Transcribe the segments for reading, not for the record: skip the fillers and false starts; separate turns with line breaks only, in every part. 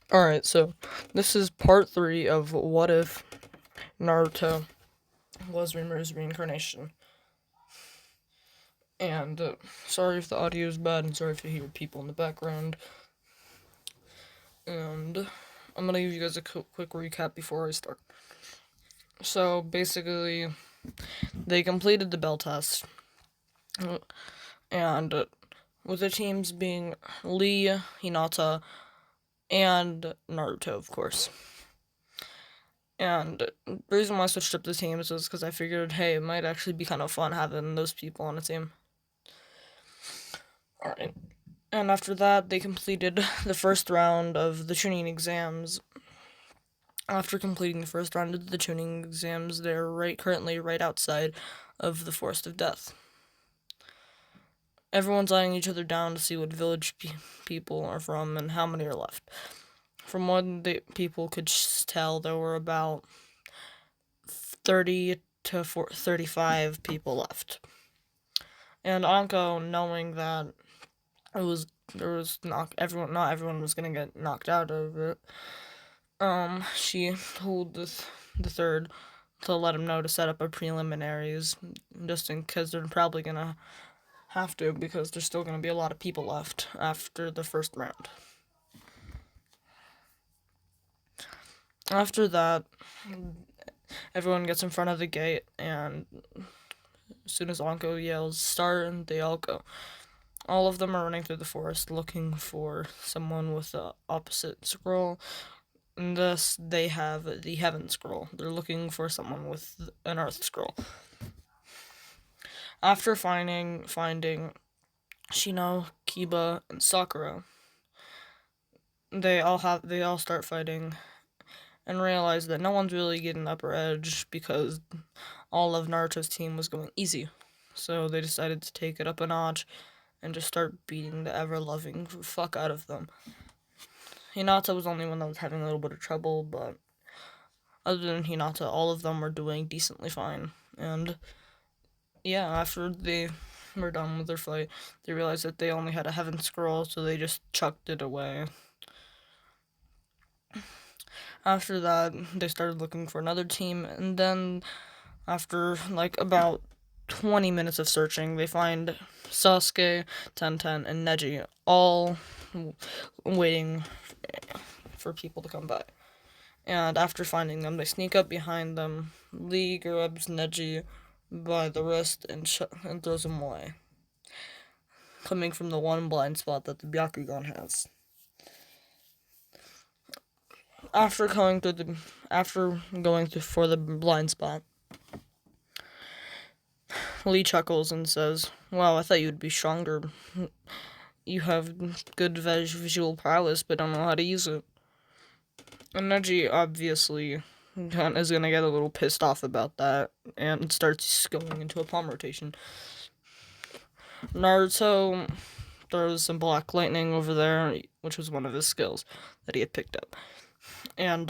Alright, so this is part 3 of What If Naruto was Rimurus' reincarnation. And sorry if the audio is bad, and sorry if you hear people in the background. And I'm gonna give you guys a quick recap before I start. So basically, they completed the bell test, and with the teams being Lee, Hinata, and Naruto, of course. And the reason why I switched up the teams was because I figured, hey, it might actually be kind of fun having those people on a team. Alright. And after that, they completed the first round of the tuning exams. After completing the first round of the tuning exams, they're currently right outside of the Forest of Death. Everyone's eyeing each other down to see what village people are from and how many are left. From what the people could tell, there were about 30 to 35 people left. And Anko, knowing that not everyone was gonna get knocked out of it, she told the third to let him know to set up a preliminaries, just in cause they're probably gonna have to, because there's still gonna be a lot of people left after the first round. After that, everyone gets in front of the gate, and as soon as Anko yells start, and they all go. All of them are running through the forest looking for someone with the opposite scroll. In this, they have the Heaven Scroll. They're looking for someone with an Earth Scroll. After finding Shino, Kiba, and Sakura, they all start fighting and realize that no one's really getting the upper edge because all of Naruto's team was going easy. So they decided to take it up a notch and just start beating the ever-loving fuck out of them. Hinata was the only one that was having a little bit of trouble, but other than Hinata, all of them were doing decently fine. And yeah, after they were done with their fight, they realized that they only had a Heaven Scroll, so they just chucked it away. After that, they started looking for another team, and then after about 20 minutes of searching, they find Sasuke, Tenten, and Neji all waiting for people to come by. And after finding them, they sneak up behind them. Lee grabs Neji by the wrist and throws him away, coming from the one blind spot that the Byakugan has. After going through for the blind spot, Lee chuckles and says, "Wow, I thought you'd be stronger. You have good visual prowess, but don't know how to use it." And Neji obviously is gonna get a little pissed off about that and starts going into a palm rotation. Naruto throws some black lightning over there, which was one of his skills that he had picked up, and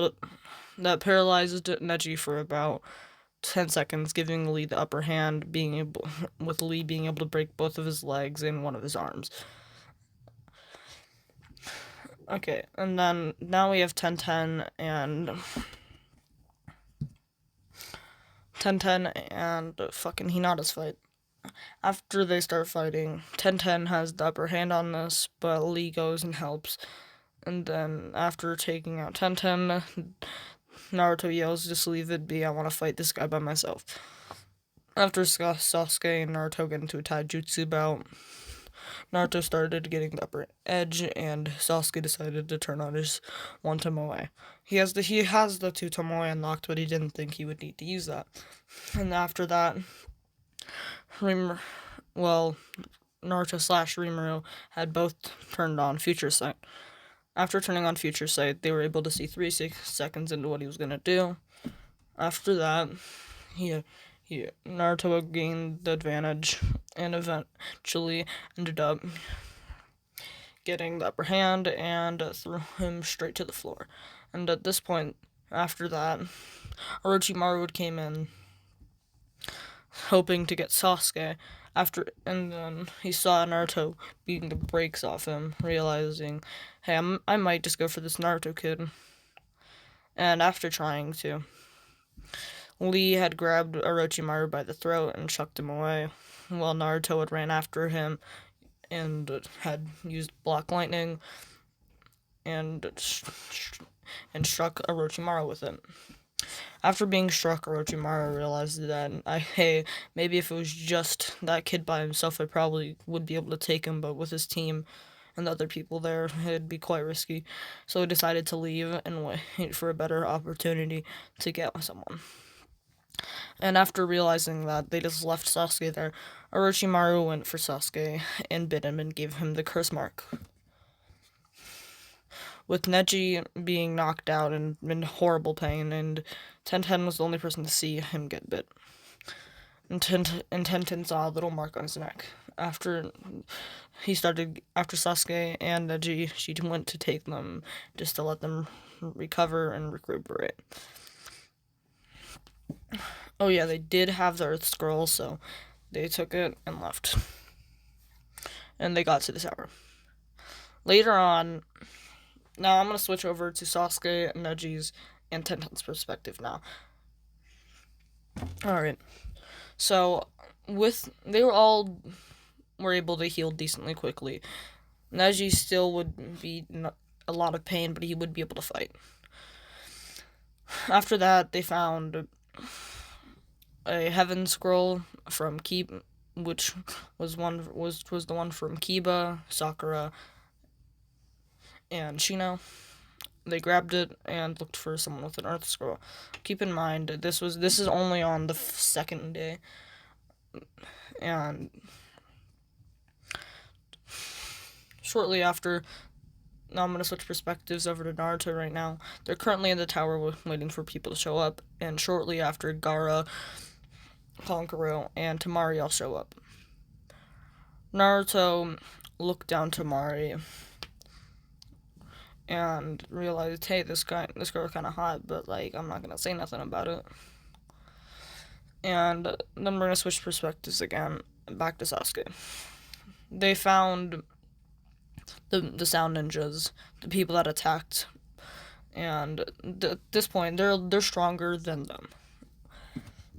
that paralyzes Neji for about 10 seconds, giving Lee the upper hand, with Lee being able to break both of his legs and one of his arms. Okay, and then now we have Tenten and fucking Hinata's fight. After they start fighting, Tenten has the upper hand on this, but Lee goes and helps. And then after taking out Tenten, Naruto yells, "Just leave it be, I want to fight this guy by myself." After Sasuke and Naruto get into a taijutsu bout, Naruto started getting the upper edge, and Sasuke decided to turn on his one tomoe. He has the two tomoe unlocked, but he didn't think he would need to use that. And after that, Naruto / Rimuru had both turned on Future Sight. After turning on Future Sight, they were able to see 3 seconds into what he was gonna do. After that, Naruto gained the advantage and eventually ended up getting the upper hand and threw him straight to the floor. And at this point, after that, Orochimaru came in, hoping to get Sasuke And then he saw Naruto beating the brakes off him, realizing, hey, I might just go for this Naruto kid. And after trying to, Lee had grabbed Orochimaru by the throat and chucked him away, while Naruto had ran after him and had used Black Lightning and struck Orochimaru with it. After being struck, Orochimaru realized that, hey, maybe if it was just that kid by himself, I probably would be able to take him, but with his team and the other people there, it'd be quite risky. So he decided to leave and wait for a better opportunity to get someone. And after realizing that they just left Sasuke there, Orochimaru went for Sasuke and bit him and gave him the curse mark. With Neji being knocked out and in horrible pain, and Tenten was the only person to see him get bit. And Tenten saw a little mark on his neck. After Sasuke and Neji, she went to take them just to let them recover and recuperate. Oh yeah, they did have the Earth Scroll, so they took it and left. And they got to the tower. Later on, now I'm going to switch over to Sasuke, Neji's, and Tenten's perspective now. Alright. So, they were able to heal decently quickly. Neji still would be in a lot of pain, but he would be able to fight. After that, they found a Heaven Scroll from Kiba, which was the one from Kiba, Sakura, and Shino. They grabbed it and looked for someone with an Earth Scroll. Keep in mind, this is only on the second day, and shortly after. Now I'm going to switch perspectives over to Naruto right now. They're currently in the tower waiting for people to show up, and shortly after, Gaara, Kankuro, and Temari all show up. Naruto looked down Temari and realized, hey, this girl's kind of hot, but, like, I'm not going to say nothing about it. And then we're going to switch perspectives again, back to Sasuke. They found the Sound Ninjas, the people that attacked, and at this point, they're stronger than them.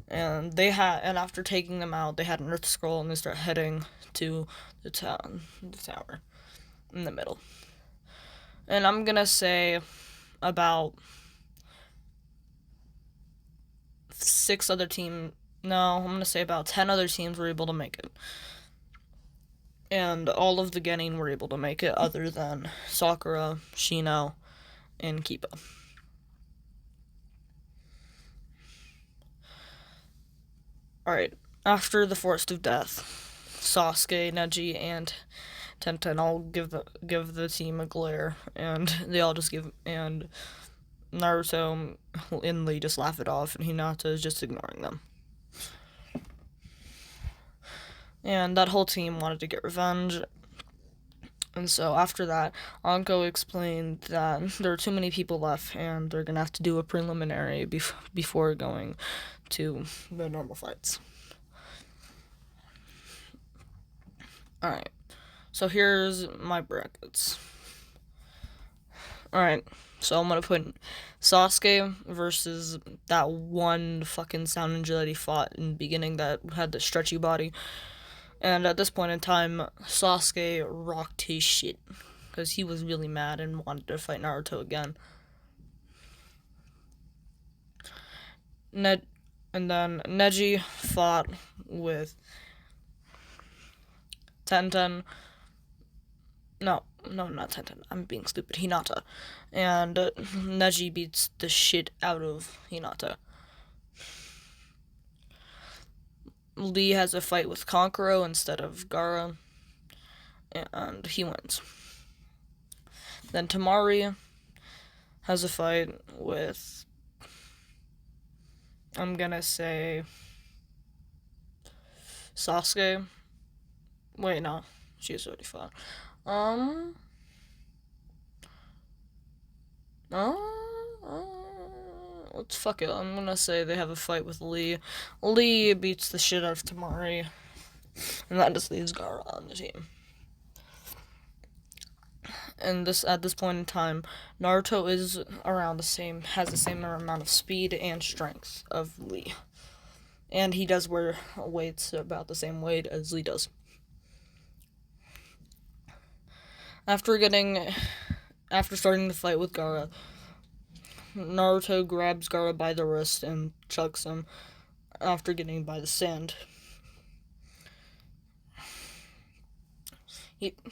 And after taking them out, they had an Earth Scroll, and they start heading to the tower, in the middle. And I'm gonna say about 6 other teams. No, I'm gonna say about 10 other teams were able to make it. And all of the Genin were able to make it, other than Sakura, Shino, and Kiba. Alright, after the Forest of Death, Sasuke, Neji, and Tenten all give the team a glare, and they all just and Naruto and Lee just laugh it off, and Hinata is just ignoring them. And that whole team wanted to get revenge. And so after that, Anko explained that there are too many people left, and they're gonna have to do a preliminary before going to the normal fights. Alright, so here's my brackets. Alright, so I'm gonna put Sasuke versus that one fucking Sound Ninja that he fought in the beginning that had the stretchy body. And at this point in time, Sasuke rocked his shit, because he was really mad and wanted to fight Naruto again. And then Neji fought with Tenten. No, not Tenten. I'm being stupid. Hinata. And Neji beats the shit out of Hinata. Lee has a fight with Kankuro instead of Gaara, and he wins. Then Temari has a fight with, I'm gonna say, Sasuke. Wait, no, she's already fought. Let's fuck it. I'm gonna say they have a fight with Lee. Lee beats the shit out of Temari. And that just leaves Gaara on the team. And at this point in time, Naruto is has the same amount of speed and strength of Lee. And he does wear weights about the same weight as Lee does. After starting the fight with Gaara, Naruto grabs Gaara by the wrist and chucks him after getting by the sand.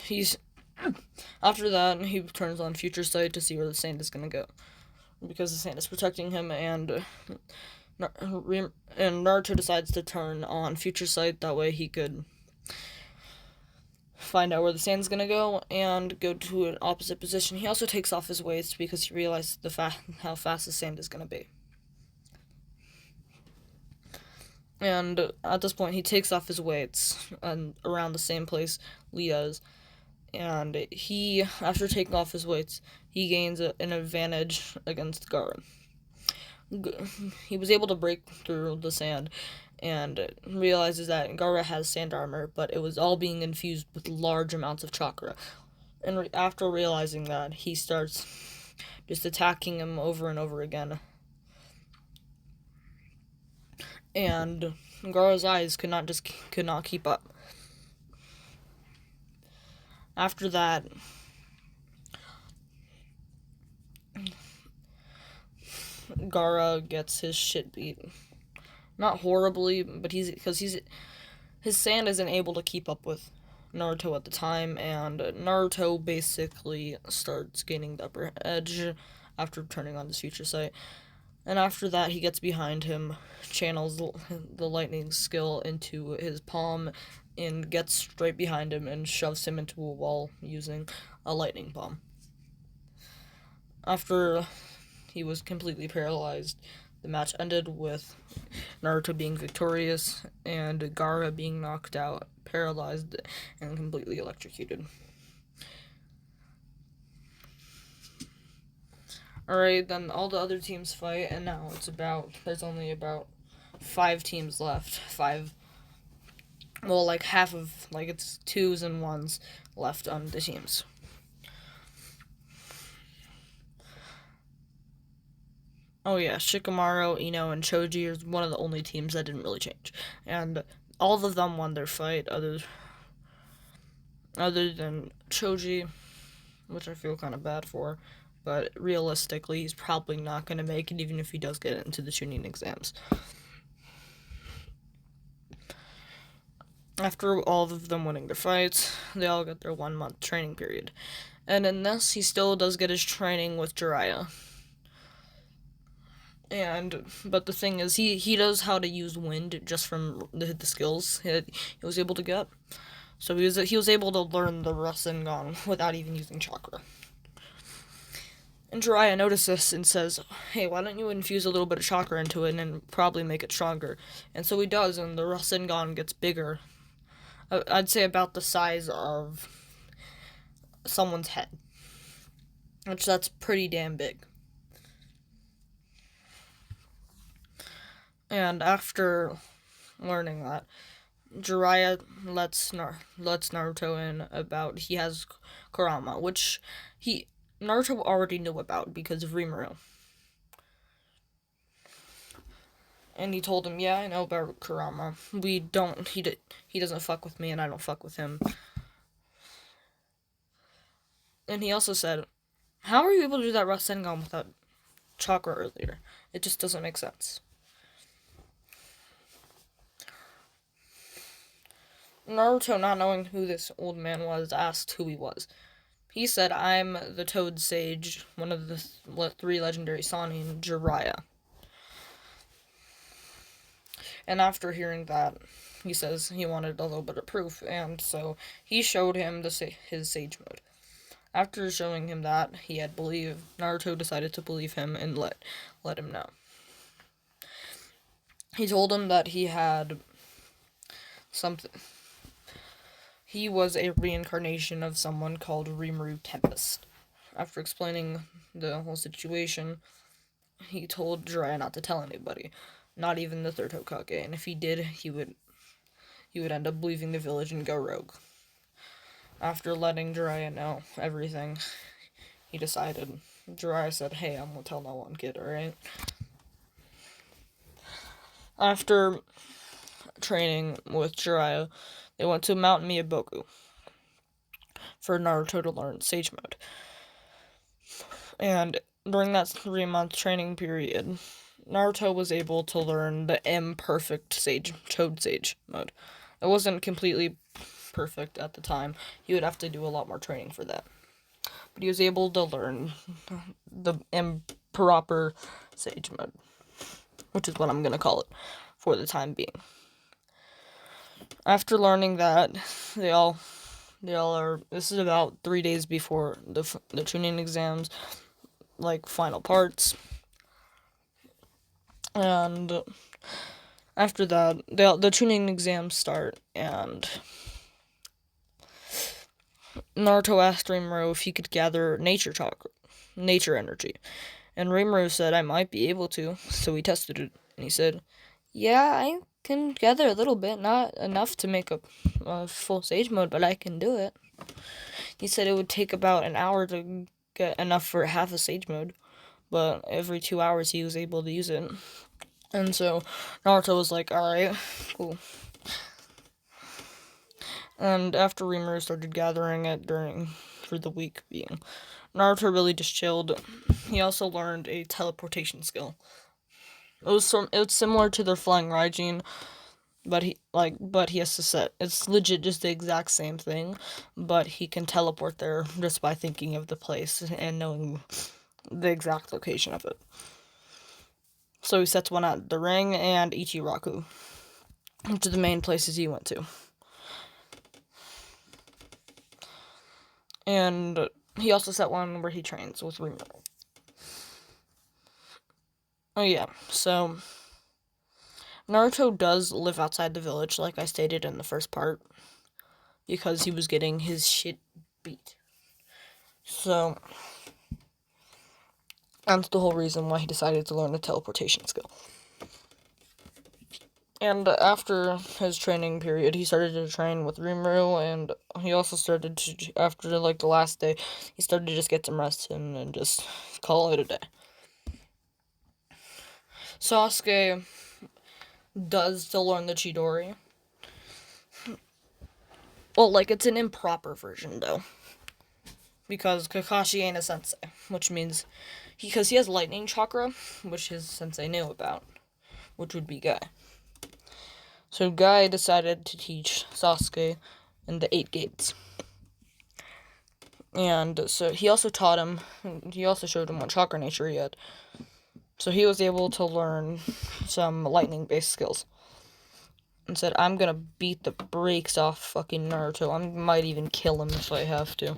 He's After that, he turns on Future Sight to see where the sand is gonna go, because the sand is protecting him, and Naruto decides to turn on Future Sight. That way, he could find out where the sand's gonna go and go to an opposite position. He also takes off his weights because he realized how fast the sand is gonna be. And at this point, he takes off his weights and around the same place Lee does. And after taking off his weights, he gains an advantage against Gaara. He was able to break through the sand and realizes that Gaara has sand armor, but it was all being infused with large amounts of chakra. And after realizing that, he starts just attacking him over and over again. And Gaara's eyes could not keep up. After that, Gaara gets his shit beat. Not horribly, but his sand isn't able to keep up with Naruto at the time, and Naruto basically starts gaining the upper edge after turning on his Future Sight. And after that, he gets behind him, channels the lightning skill into his palm, and gets straight behind him and shoves him into a wall using a lightning bomb. After he was completely paralyzed, the match ended with Naruto being victorious and Gaara being knocked out, paralyzed, and completely electrocuted. Alright, then all the other teams fight, and now there's only about 5 teams left. It's 2s and 1s left on the teams. Oh yeah, Shikamaru, Ino, and Choji are one of the only teams that didn't really change. And all of them won their fight, other than Choji, which I feel kind of bad for. But realistically, he's probably not going to make it, even if he does get into the Chunin exams. After all of them winning their fights, they all get their 1-month training period. And in this, he still does get his training with Jiraiya. But the thing is, he knows how to use wind just from the skills he was able to get. So he was able to learn the Rasengan without even using chakra. And Jiraiya notices this and says, hey, why don't you infuse a little bit of chakra into it and probably make it stronger? And so he does, and the Rasengan gets bigger. I'd say about the size of someone's head. That's pretty damn big. And after learning that, Jiraiya lets Naruto in about he has Kurama, which Naruto already knew about because of Rimuru. And he told him, yeah, I know about Kurama. He doesn't fuck with me and I don't fuck with him. And he also said, how are you able to do that Rasengan without chakra earlier? It just doesn't make sense. Naruto, not knowing who this old man was, asked who he was. He said, I'm the Toad Sage, one of the 3 legendary Sannin, Jiraiya. And after hearing that, he says he wanted a little bit of proof, and so he showed him his Sage mode. After showing him that, Naruto decided to believe him and let him know. He told him that he had something. He was a reincarnation of someone called Rimuru Tempest. After explaining the whole situation, he told Jiraiya not to tell anybody, not even the 3rd Hokage, and if he did, he he would end up leaving the village and go rogue. After letting Jiraiya know everything, he decided. Jiraiya said, "Hey, I'm gonna tell no one, kid, alright?" After training with Jiraiya, they went to Mount Miyaboku for Naruto to learn Sage Mode. And during that 3-month training period, Naruto was able to learn the imperfect Toad Sage Mode. It wasn't completely perfect at the time. He would have to do a lot more training for that. But he was able to learn the improper Sage Mode, which is what I'm going to call it for the time being. After learning that, they all are, this is about 3 days before the Chunin exams, like final parts. And after that, the Chunin exams start, and Naruto asked Rimuru if he could gather nature energy. And Rimuru said, "I might be able to." So he tested it, and he said, "Yeah, I can gather a little bit, not enough to make a full Sage Mode, but I can do it." He said it would take about an hour to get enough for half a Sage Mode, but every 2 hours he was able to use it. And so Naruto was like, "Alright, cool." And after Rimuru started gathering it for the week being, Naruto really just chilled. He also learned a teleportation skill. It was similar to their flying Raijin, but he has to set. It's legit just the exact same thing, but he can teleport there just by thinking of the place and knowing the exact location of it. So he sets one at the ring and Ichiraku, which are the main places he went to. And he also set one where he trains with Rimuru. Oh yeah, so Naruto does live outside the village, like I stated in the first part, because he was getting his shit beat. So that's the whole reason why he decided to learn the teleportation skill. And after his training period, he started to train with Rimuru, and he also started to, after the last day, he started to just get some rest and just call it a day. Sasuke does still learn the Chidori. Well, it's an improper version, though. Because Kakashi ain't a sensei, which means, because he has lightning chakra, which his sensei knew about, which would be Guy. So Guy decided to teach Sasuke in the 8 gates. And so he also showed him what chakra nature he had. So he was able to learn some lightning-based skills. And said, "I'm gonna beat the brakes off fucking Naruto. I might even kill him if I have to."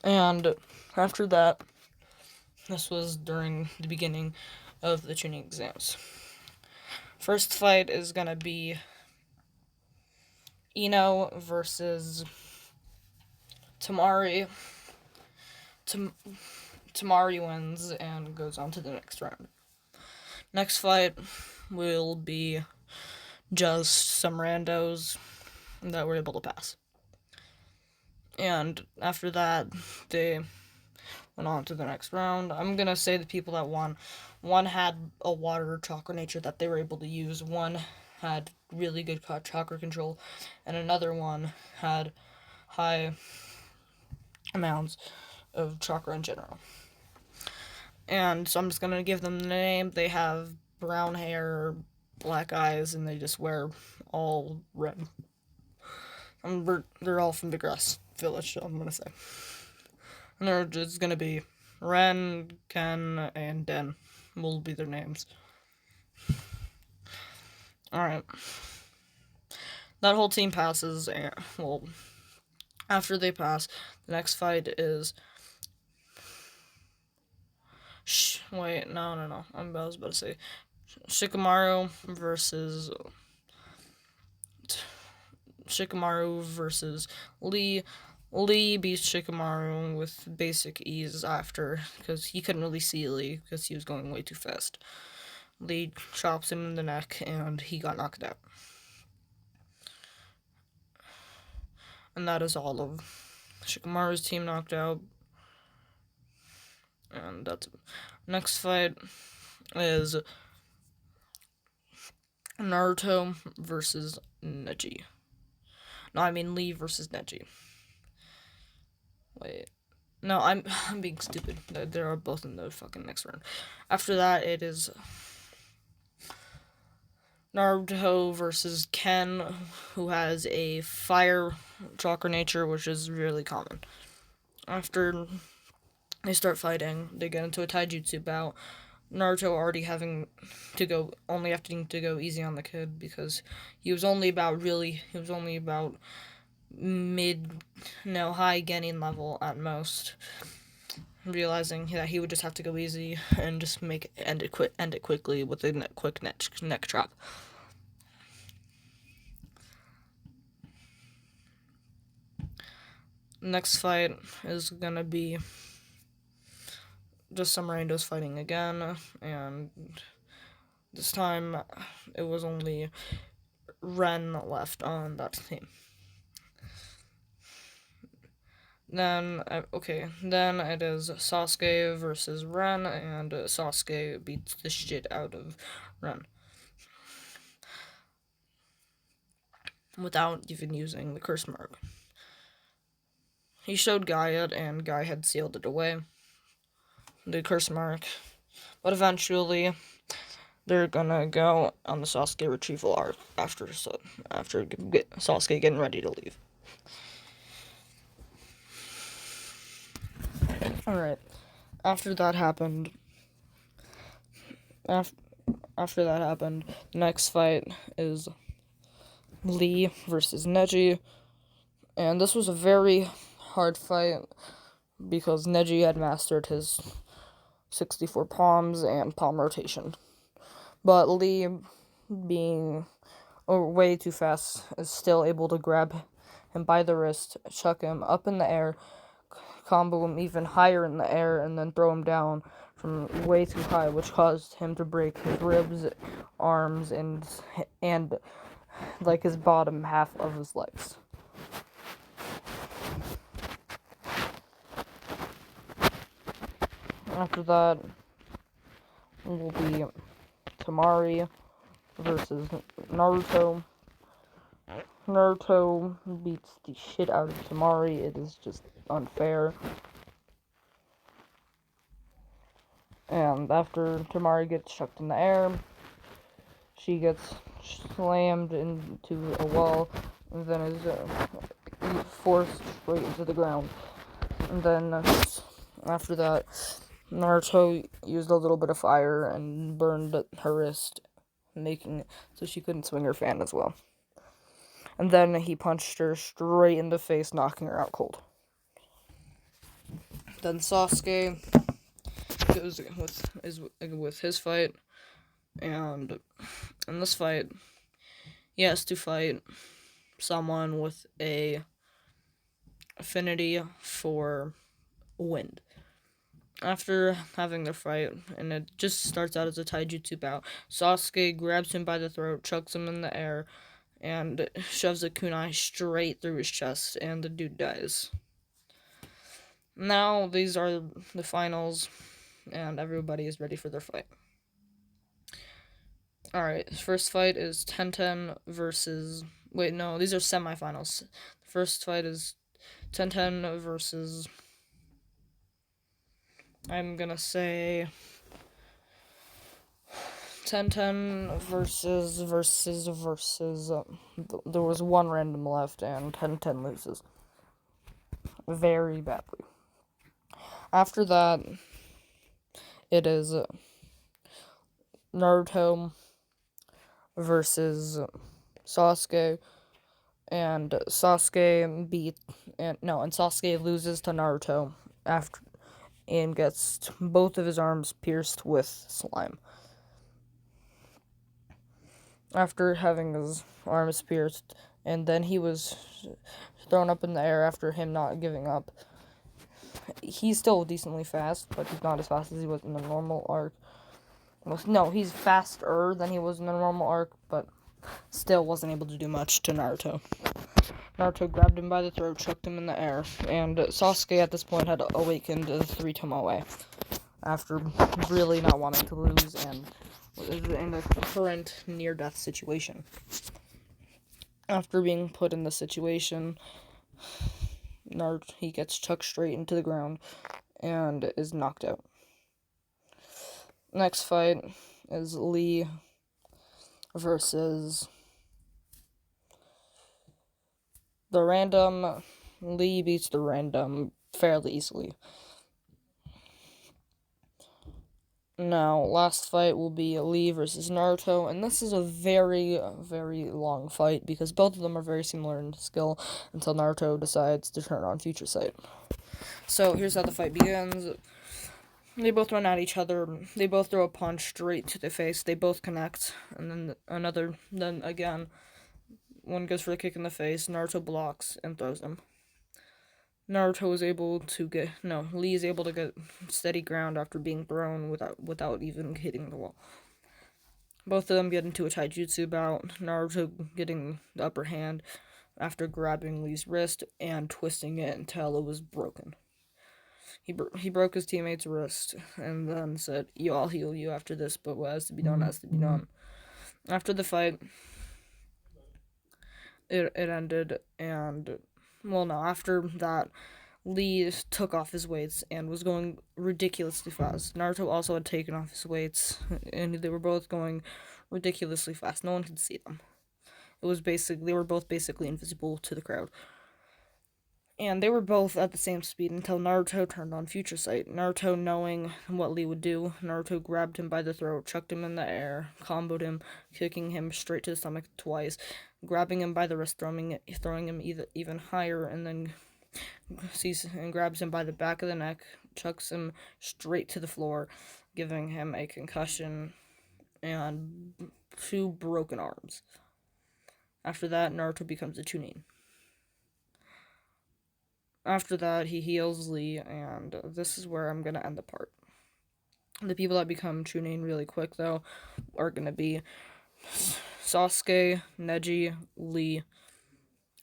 And after that, this was during the beginning of the Chunin exams. First fight is gonna be Ino versus Tamari. Tamari wins and goes on to the next round. Next fight will be just some randos that were able to pass. And after that, they went on to the next round. I'm gonna say the people that won. One had a water chakra nature that they were able to use. One had really good chakra control, and another one had high amounts of chakra in general. And so I'm just gonna give them the name. They have brown hair, black eyes, and they just wear all red. They're all from the grass village, so I'm gonna say. And they're just gonna be Ren, Ken, and Den will be their names. Alright. That whole team passes, and, well, after they pass, the next fight is... No. I was about to say Shikamaru versus Lee. Lee beats Shikamaru with basic ease after, because he couldn't really see Lee because he was going way too fast. Lee chops him in the neck, and he got knocked out. And that is all of Shikamaru's team knocked out. And that's next fight is Naruto versus Neji. No, I mean Lee versus Neji. Wait. No, I'm being stupid. They are both in the fucking next round. After that, it is Naruto versus Ken, who has a fire chakra nature, which is really common. After they start fighting, they get into a taijutsu bout. Naruto already having to go easy on the kid because he was only about high Genin level at most, realizing that he would just have to go easy and just end it quickly with a quick neck trap. Next fight is gonna be just some randos fighting again, and this time it was only Ren left on that team. Then it is Sasuke versus Ren, and Sasuke beats the shit out of Ren without even using the curse mark. He showed Guy it, and Guy had sealed it away, the curse mark, but eventually they're gonna go on the Sasuke retrieval arc after Sasuke getting ready to leave. Alright, after that happened, the next fight is Lee versus Neji, and this was a very hard fight because Neji had mastered his 64 palms and palm rotation, but Lee, being way too fast, is still able to grab him by the wrist, chuck him up in the air, combo him even higher in the air, and then throw him down from way too high, which caused him to break his ribs, arms, and like his bottom half of his legs. After that will be Temari versus Naruto. Naruto beats the shit out of Temari. It is just unfair. And after Temari gets chucked in the air, she gets slammed into a wall, and then is forced straight into the ground. And then after that, Naruto used a little bit of fire and burned her wrist, making it so she couldn't swing her fan as well. And then he punched her straight in the face, knocking her out cold. Then Sasuke goes with his fight, and in this fight, he has to fight someone with a affinity for wind. After having their fight, and it just starts out as a taijutsu bout, Sasuke grabs him by the throat, chucks him in the air, and shoves a kunai straight through his chest, and the dude dies. Now, these are the finals, and everybody is ready for their fight. Alright, first fight is Tenten versus... Wait, no, these are semifinals. The first fight is Tenten versus... I'm gonna say... Tenten versus... there was one random left, and Tenten loses. Very badly. After that, it is Naruto versus Sasuke, and Sasuke loses to Naruto and gets both of his arms pierced with slime. After having his arms pierced, and then he was thrown up in the air after him not giving up. He's still decently fast, but he's not as fast as he was in the normal arc. Well, no, he's faster than he was in the normal arc, but still wasn't able to do much to Naruto. Naruto grabbed him by the throat, chucked him in the air, and Sasuke at this point had awakened the 3-Tomoe after really not wanting to lose and was in a current near-death situation. After being put in the situation, Naruto, he gets chucked straight into the ground and is knocked out. Next fight is Lee versus the random. Lee beats the random fairly easily. Now, last fight will be Lee versus Naruto, and this is a very, very long fight because both of them are very similar in skill until Naruto decides to turn on Future Sight. So, here's how the fight begins. They both run at each other, they both throw a punch straight to the face, they both connect, and then again, one goes for a kick in the face, Naruto blocks and throws him. Lee is able to get steady ground after being thrown without even hitting the wall. Both of them get into a taijutsu bout, Naruto getting the upper hand after grabbing Lee's wrist and twisting it until it was broken. He broke his teammate's wrist and then said, I'll heal you after this, but what has to be done has to be done. After the fight, it ended, and after that, Lee took off his weights and was going ridiculously fast. Naruto also had taken off his weights, and they were both going ridiculously fast. No one could see them. They were both basically invisible to the crowd. And they were both at the same speed until Naruto turned on Future Sight. Naruto, knowing what Lee would do, Naruto grabbed him by the throat, chucked him in the air, comboed him, kicking him straight to the stomach twice, grabbing him by the wrist, throwing him even higher, and then grabs him by the back of the neck, chucks him straight to the floor, giving him a concussion and 2 broken arms. After that, Naruto becomes a Chunin. After that, he heals Lee, and this is where I'm going to end the part. The people that become Chunin really quick, though, are going to be Sasuke, Neji, Lee,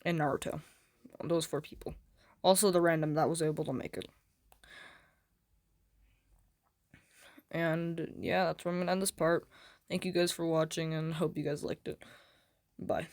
and Naruto. Those 4 people. Also the random that was able to make it. And yeah, that's where I'm going to end this part. Thank you guys for watching, and hope you guys liked it. Bye.